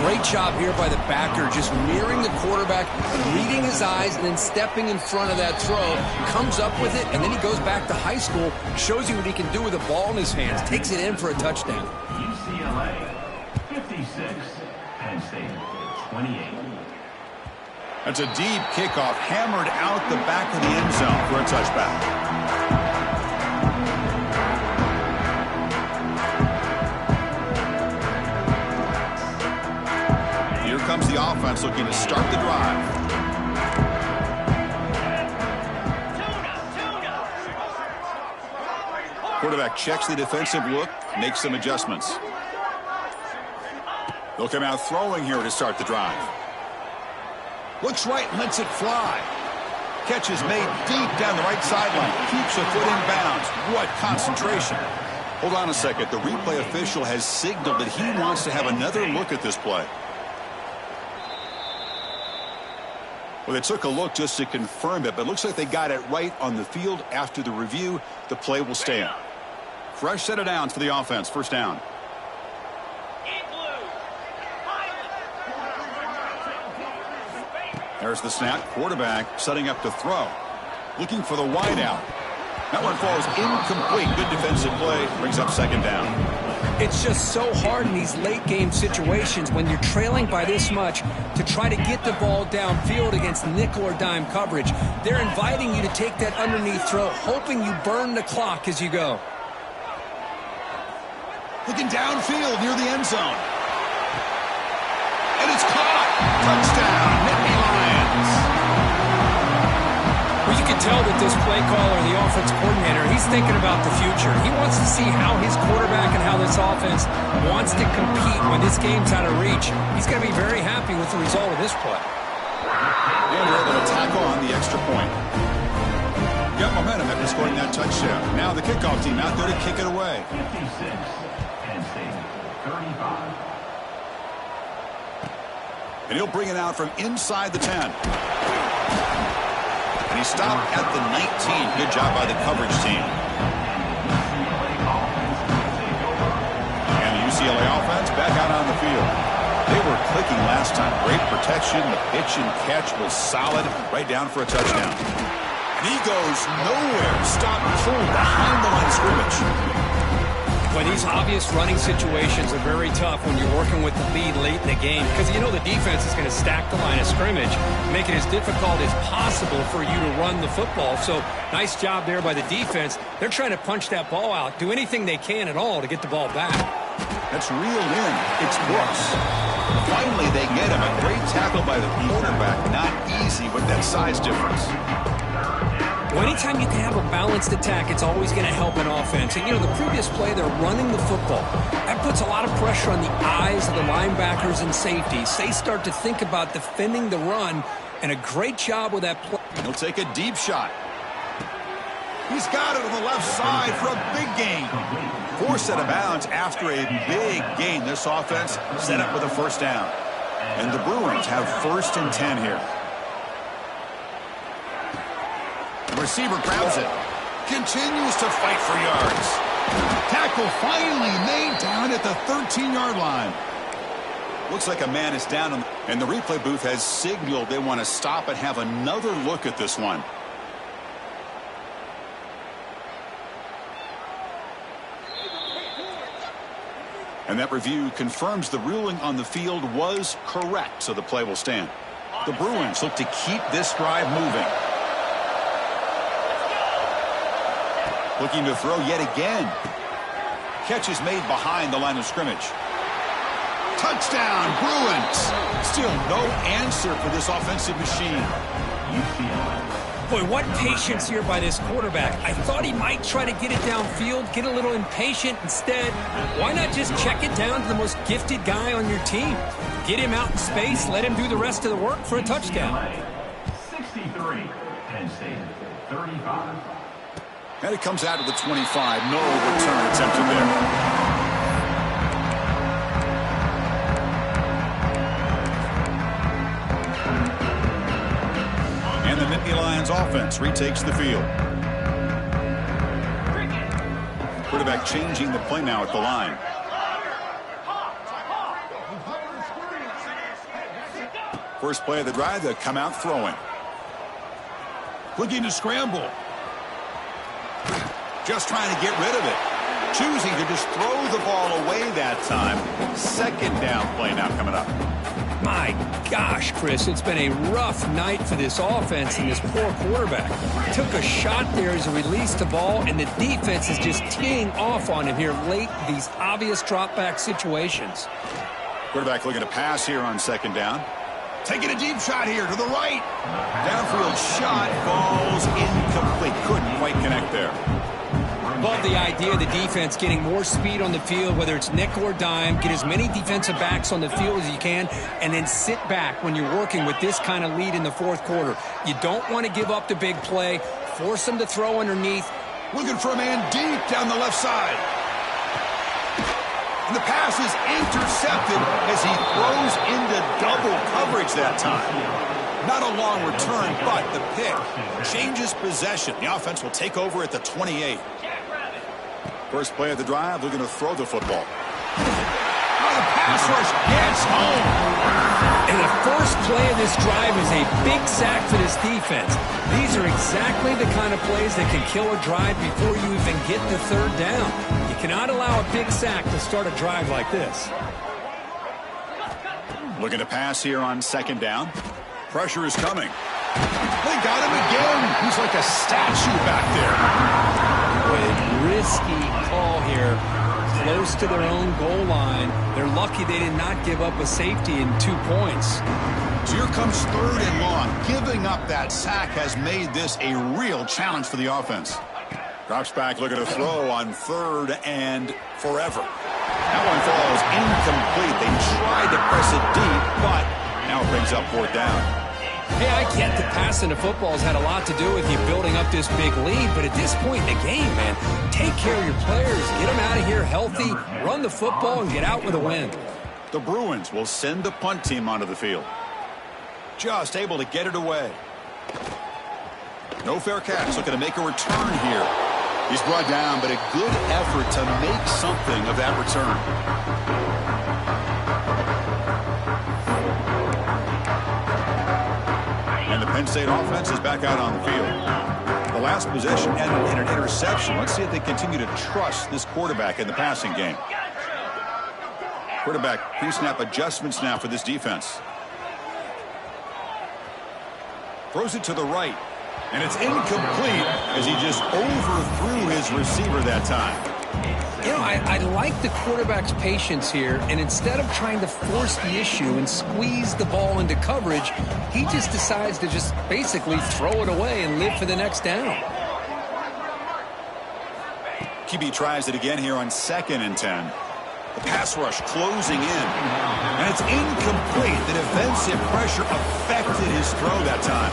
Great job here by the backer, just mirroring the quarterback, reading his eyes, and then stepping in front of that throw. Comes up with it, and then he goes back to high school, shows you what he can do with the ball in his hands, takes it in for a touchdown. UCLA, 56. Penn State, 28. That's a deep kickoff, hammered out the back of the end zone for a touchback. Here comes the offense looking to start the drive. Quarterback checks the defensive look, makes some adjustments. They'll come out throwing here to start the drive. Looks right, lets it fly. Catch is made deep down the right sideline. Keeps a foot in bounds. What concentration. Hold on a second. The replay official has signaled that he wants to have another look at this play. Well, they took a look just to confirm it, but it looks like they got it right on the field. After the review, the play will stand. Fresh set of downs for the offense. 1st down. There's the snap. Quarterback setting up to throw. Looking for the wide out. That one falls incomplete. Good defensive play. Brings up 2nd down. It's just so hard in these late game situations when you're trailing by this much to try to get the ball downfield against nickel or dime coverage. They're inviting you to take that underneath throw, hoping you burn the clock as you go. Looking downfield near the end zone. And it's caught. Touchdown, Nittany Lions. Well, you can tell that this play caller, the offense coordinator, he's thinking about the future. He wants to see how his quarterback and how this offense wants to compete when this game's out of reach. He's going to be very happy with the result of this play. And they're able to tackle on the extra point. Got momentum after scoring that touchdown. Now the kickoff team out there to kick it away. 56. Penn State, 35. And he'll bring it out from inside the 10. And he stopped at the 19. Good job by the coverage team. And the UCLA offense back out on the field. They were clicking last time. Great protection. The pitch and catch was solid. Right down for a touchdown. And he goes nowhere. Stop pulled behind the line of scrimmage. Well, these obvious running situations are very tough when you're working with the lead late in the game because you know the defense is going to stack the line of scrimmage, make it as difficult as possible for you to run the football. So nice job there by the defense. They're trying to punch that ball out, do anything they can at all to get the ball back. That's reeled in. It's Brooks. Finally, they get him. A great tackle by the quarterback. Not easy with that size difference. Well, anytime you can have a balanced attack, it's always going to help an offense. And, you know, the previous play, they're running the football. That puts a lot of pressure on the eyes of the linebackers and safeties. They start to think about defending the run, and a great job with that play. He'll take a deep shot. He's got it on the left side for a big gain. Forced out of bounds after a big gain. This offense set up with a first down. And the Bruins have 1st and 10 here. The receiver grabs it. Continues to fight for yards. Tackle finally made down at the 13-yard line. Looks like a man is down. And the replay booth has signaled they want to stop and have another look at this one. And that review confirms the ruling on the field was correct, so the play will stand. The Bruins look to keep this drive moving. Looking to throw yet again. Catch is made behind the line of scrimmage. Touchdown, Bruins! Still no answer for this offensive machine. Boy, what patience here by this quarterback. I thought he might try to get it downfield, get a little impatient. Instead, why not just check it down to the most gifted guy on your team? Get him out in space, let him do the rest of the work for a touchdown. 63, Penn State, 35. And it comes out to the 25. No return attempted there. And the Nittany Lions offense retakes the field. Quarterback changing the play now at the line. First play of the drive, they'll come out throwing. Looking to scramble. Just trying to get rid of it. Choosing to just throw the ball away that time. 2nd down play now coming up. My gosh, Chris, it's been a rough night for this offense and this poor quarterback. Took a shot there as he released the ball, and the defense is just teeing off on him here late in these obvious drop-back situations. Quarterback looking to pass here on 2nd down. Taking a deep shot here to the right. Downfield shot falls incomplete. Couldn't quite connect there. Love the idea of the defense getting more speed on the field, whether it's nickel or dime. Get as many defensive backs on the field as you can, and then sit back when you're working with this kind of lead in the 4th quarter. You don't want to give up the big play. Force them to throw underneath. Looking for a man deep down the left side. And the pass is intercepted as he throws into double coverage that time. Not a long return, but the pick changes possession. The offense will take over at the 28. First play of the drive, they're going to throw the football. Oh, the pass rush gets home. And the first play of this drive is a big sack for this defense. These are exactly the kind of plays that can kill a drive before you even get the 3rd down. You cannot allow a big sack to start a drive like this. Looking to pass here on 2nd down. Pressure is coming. They got him again. He's like a statue back there. A risky call here. Close to their own goal line. They're lucky they did not give up a safety in 2 points. So here comes 3rd and long. Giving up that sack has made this a real challenge for the offense. Drops back, looking to throw on 3rd and forever. That one falls incomplete. They tried to press it deep, but now it brings up 4th down. Hey, I get that passing the football has had a lot to do with you building up this big lead, but at this point in the game, man, take care of your players, get them out of here healthy, run the football, and get out with a win. The Bruins will send the punt team onto the field. Just able to get it away. No fair catch, looking to make a return here. He's brought down, but a good effort to make something of that return. And the Penn State offense is back out on the field. The The last possession ended in an interception. Let's see if they continue to trust this quarterback in the passing game. Quarterback pre-snap adjustments now for this defense. Throws it to the right. And it's incomplete as he just overthrew his receiver that time. You know, I like the quarterback's patience here, and instead of trying to force the issue and squeeze the ball into coverage, he just decides to just basically throw it away and live for the next down. QB tries it again here on 2nd and 10. The pass rush closing in. And it's incomplete. The defensive pressure affected his throw that time.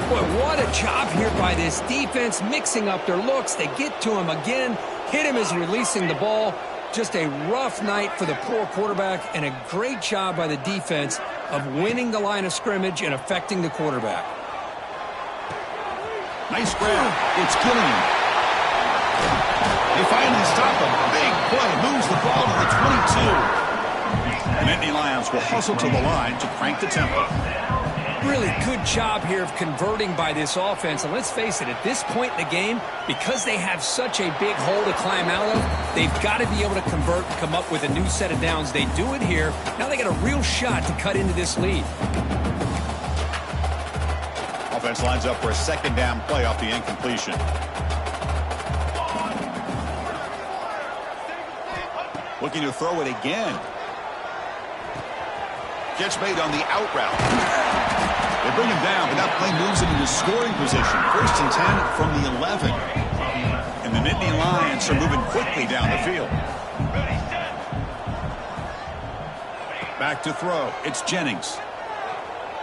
Boy, what a job here by this defense, mixing up their looks. They get to him again, hit him as releasing the ball. Just a rough night for the poor quarterback, and a great job by the defense of winning the line of scrimmage and affecting the quarterback. Nice grab. It's Gilliam. They finally stop him. Big play. Moves the ball to the 22. And Nittany Lions will hustle to the line to crank the tempo. Really good job here of converting by this offense. And let's face it, at this point in the game, because they have such a big hole to climb out of, they've got to be able to convert and come up with a new set of downs. They do it here. Now they got a real shot to cut into this lead. Offense lines up for a 2nd down play off the incompletion. Looking to throw it again. Catch made on the out route. They bring him down, but that play moves him into scoring position. 1st and 10 from the 11. And the Nittany Lions are moving quickly down the field. Back to throw. It's Jennings.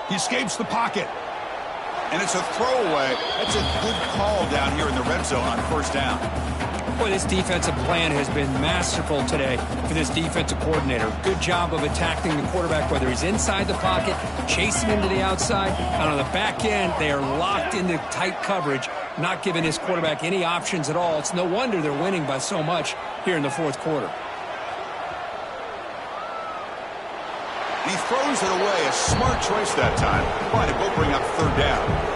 He escapes the pocket. And it's a throwaway. That's a good call down here in the red zone on 1st down. Boy, this defensive plan has been masterful today for this defensive coordinator. Good job of attacking the quarterback, whether he's inside the pocket, chasing him to the outside, and on the back end, they are locked into tight coverage, not giving this quarterback any options at all. It's no wonder they're winning by so much here in the 4th quarter. He throws it away. A smart choice that time. But it will bring up 3rd down.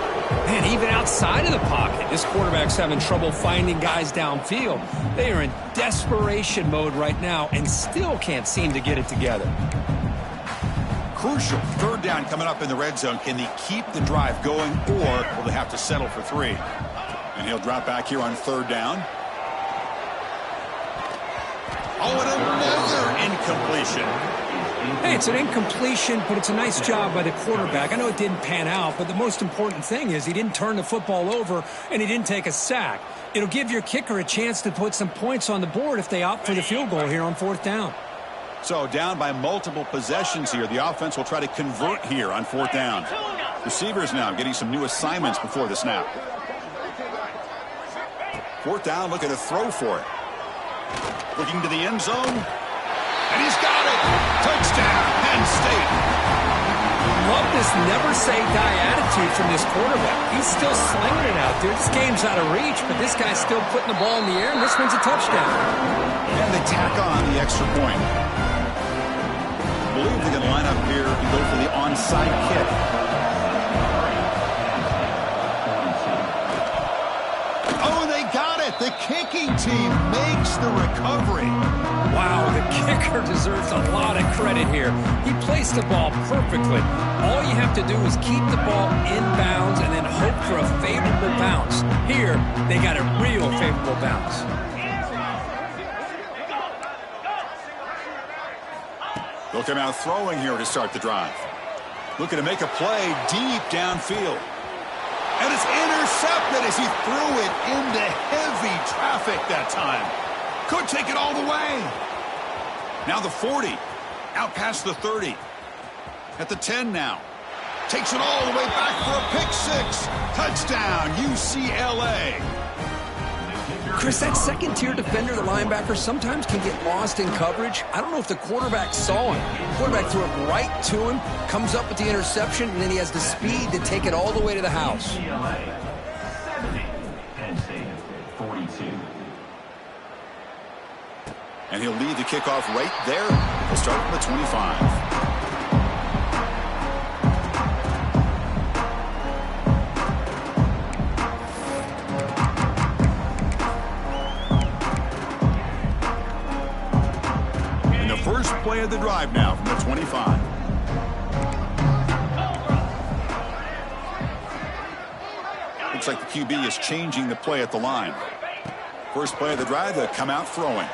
Man, even outside of the pocket, this quarterback's having trouble finding guys downfield. They are in desperation mode right now and still can't seem to get it together. Crucial 3rd down coming up in the red zone. Can they keep the drive going, or will they have to settle for 3? And he'll drop back here on 3rd down. Oh, and another incompletion. Hey, it's an incompletion, but it's a nice job by the quarterback. I know it didn't pan out, but the most important thing is he didn't turn the football over and he didn't take a sack. It'll give your kicker a chance to put some points on the board if they opt for the field goal here on 4th down. So down by multiple possessions here. The offense will try to convert here on 4th down. Receivers now getting some new assignments before the snap. 4th down, looking to throw for it. Looking to the end zone. And he's got it. Touchdown, Penn State. Love this never-say-die attitude from this quarterback. He's still slinging it out there. This game's out of reach, but this guy's still putting the ball in the air, and this one's a touchdown. And they tack on the extra point. I believe they're going to line up here and go for the onside kick. Oh, they got it. The kicking team makes the recovery. Wow, the kicker deserves a lot of credit here. He placed the ball perfectly. All you have to do is keep the ball in bounds and then hope for a favorable bounce. Here, they got a real favorable bounce. They'll come out throwing here to start the drive. Looking to make a play deep downfield. And it's intercepted as he threw it into heavy traffic that time. Could take it all the way. Now the 40. Out past the 30. At the 10 now. Takes it all the way back for a pick 6. Touchdown, UCLA. Chris, that second-tier defender, the linebacker, sometimes can get lost in coverage. I don't know if the quarterback saw him. The quarterback threw it right to him, comes up with the interception, and then he has the speed to take it all the way to the house. UCLA 70, Penn State 42. And he'll lead the kickoff right there. He'll start from the 25. play of the drive now from the 25. Looks like the QB is changing the play at the line. First play of the drive, they come out throwing.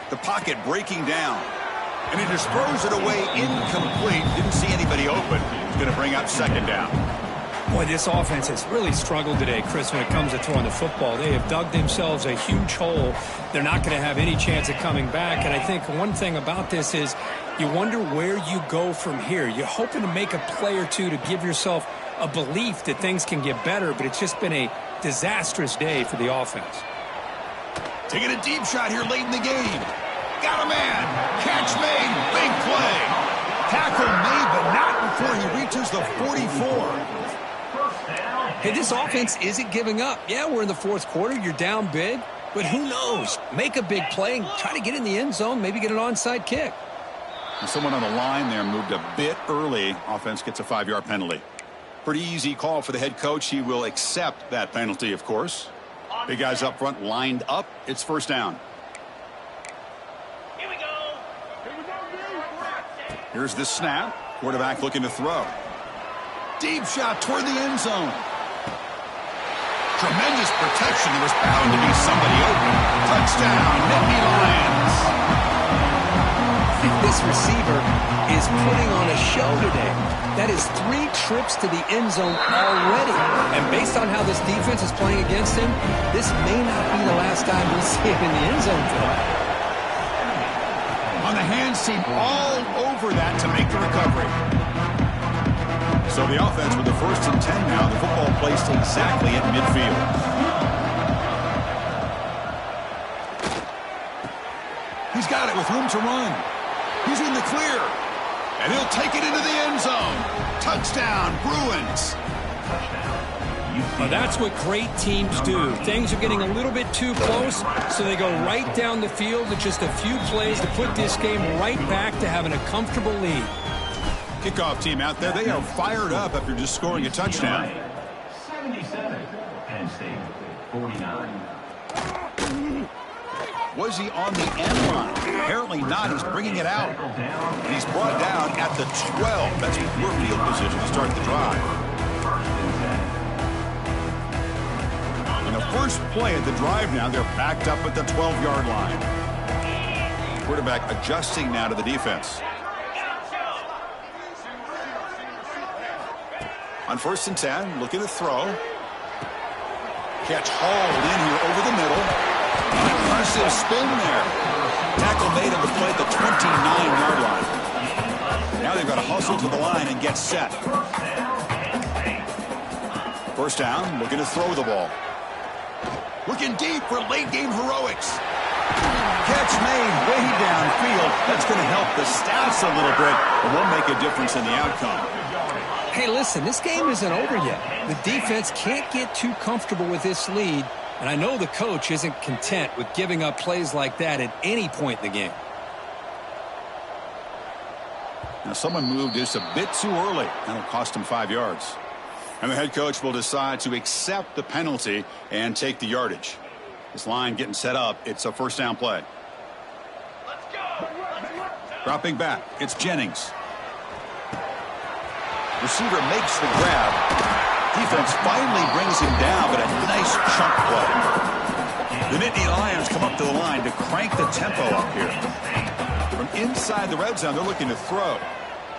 The pocket breaking down. And he just throws it away incomplete. Didn't see anybody open. He's going to bring up second down. Boy, this offense has really struggled today, Chris, when it comes to throwing the football. They have dug themselves a huge hole. They're not going to have any chance of coming back. And I think one thing about this is you wonder where you go from here. You're hoping to make a play or two to give yourself a belief that things can get better, but it's just been a disastrous day for the offense. Taking a deep shot here late in the game. Got a man. Catch made. Big play. Tackle made, but not before he reaches the 44. Hey, this offense isn't giving up. Yeah, we're in the fourth quarter. You're down big, but who knows? Make a big play and try to get in the end zone, maybe get an onside kick. And someone on the line there moved a bit early. Offense gets a 5-yard penalty. Pretty easy call for the head coach. He will accept that penalty, of course. Big guys up front lined up. It's first down. Here we go. Here's the snap. Quarterback looking to throw. Deep shot toward the end zone. Tremendous protection. There was bound to be somebody open. Touchdown, Nittany Lions. This receiver is putting on a show today. That is 3 trips to the end zone already. And based on how this defense is playing against him, this may not be the last time we see him in the end zone today. On the hands team all over that to make the recovery. So the offense with the 1st and 10 now. The football placed exactly at midfield. He's got it with room to run. He's in the clear. And he'll take it into the end zone. Touchdown, Bruins. Well, that's what great teams do. Things are getting a little bit too close, so they go right down the field with just a few plays to put this game right back to having a comfortable lead. Kickoff team out there, they are fired up after just scoring a touchdown. 77. Penn State 49. Was he on the end line? Apparently not. He's bringing it out. And he's brought down at the 12. That's poor field position to start the drive. On the first play of the drive now, they're backed up at the 12-yard line. Quarterback adjusting now to the defense. On 1st and 10, looking to throw. Catch hauled in here over the middle. Impressive spin there. Tackle made on the play at the 29-yard line. Now they've got to hustle to the line and get set. First down, looking to throw the ball. Looking deep for late-game heroics. Catch made way downfield. That's going to help the stats a little bit, but won't make a difference in the outcome. Hey, listen, this game isn't over yet. The defense can't get too comfortable with this lead, and I know the coach isn't content with giving up plays like that at any point in the game. Now, someone moved this a bit too early. That'll cost him 5 yards. And the head coach will decide to accept the penalty and take the yardage. This line getting set up. It's a first down play. Let's go. Dropping back. It's Jennings. Receiver makes the grab. Defense finally brings him down, but a nice chunk play. The Nittany Lions come up to the line to crank the tempo up here. From inside the red zone, they're looking to throw.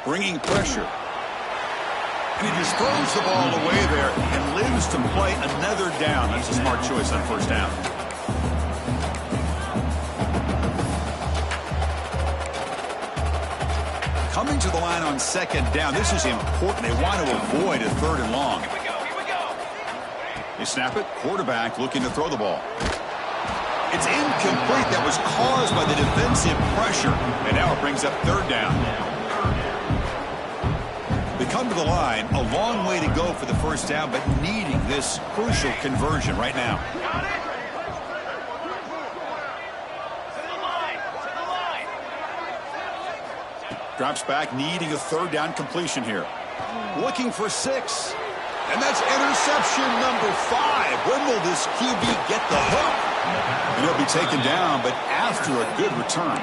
Bringing pressure. And he just throws the ball away there and lives to play another down. That's a smart choice on first down. Coming to the line on second down. This is important. They want to avoid a 3rd and long. Here we go. They snap it. Quarterback looking to throw the ball. It's incomplete. That was caused by the defensive pressure. And now it brings up 3rd down. They come to the line. A long way to go for the first down, but needing this crucial conversion right now. Got it. Drops back, needing a 3rd down completion here. Looking for 6. And that's interception number 5. When will this QB get the hook? And he'll be taken down, but after a good return.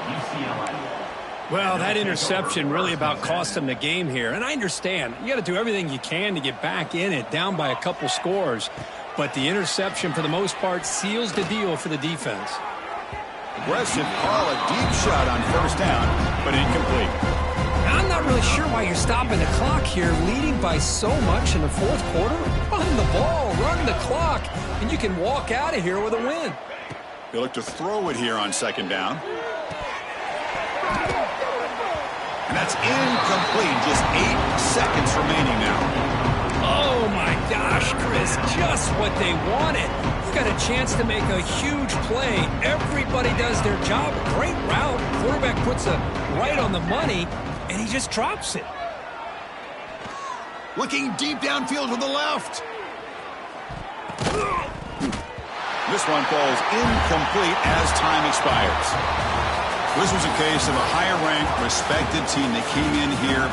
Well, that interception really about cost them the game here. And I understand. You got to do everything you can to get back in it, down by a couple scores. But the interception, for the most part, seals the deal for the defense. Aggressive call, a deep shot on first down, but incomplete. I'm not really sure why you're stopping the clock here, leading by so much in the fourth quarter. Run the ball, run the clock, and you can walk out of here with a win. They look to throw it here on second down. And that's incomplete. Just 8 seconds remaining now. Oh, my gosh, Chris, just what they wanted. You've got a chance to make a huge play. Everybody does their job. Great route. Quarterback puts it right on the money, and he just drops it. Looking deep downfield to the left. This one falls incomplete as time expires. This was a case of a higher-ranked, respected team that came in here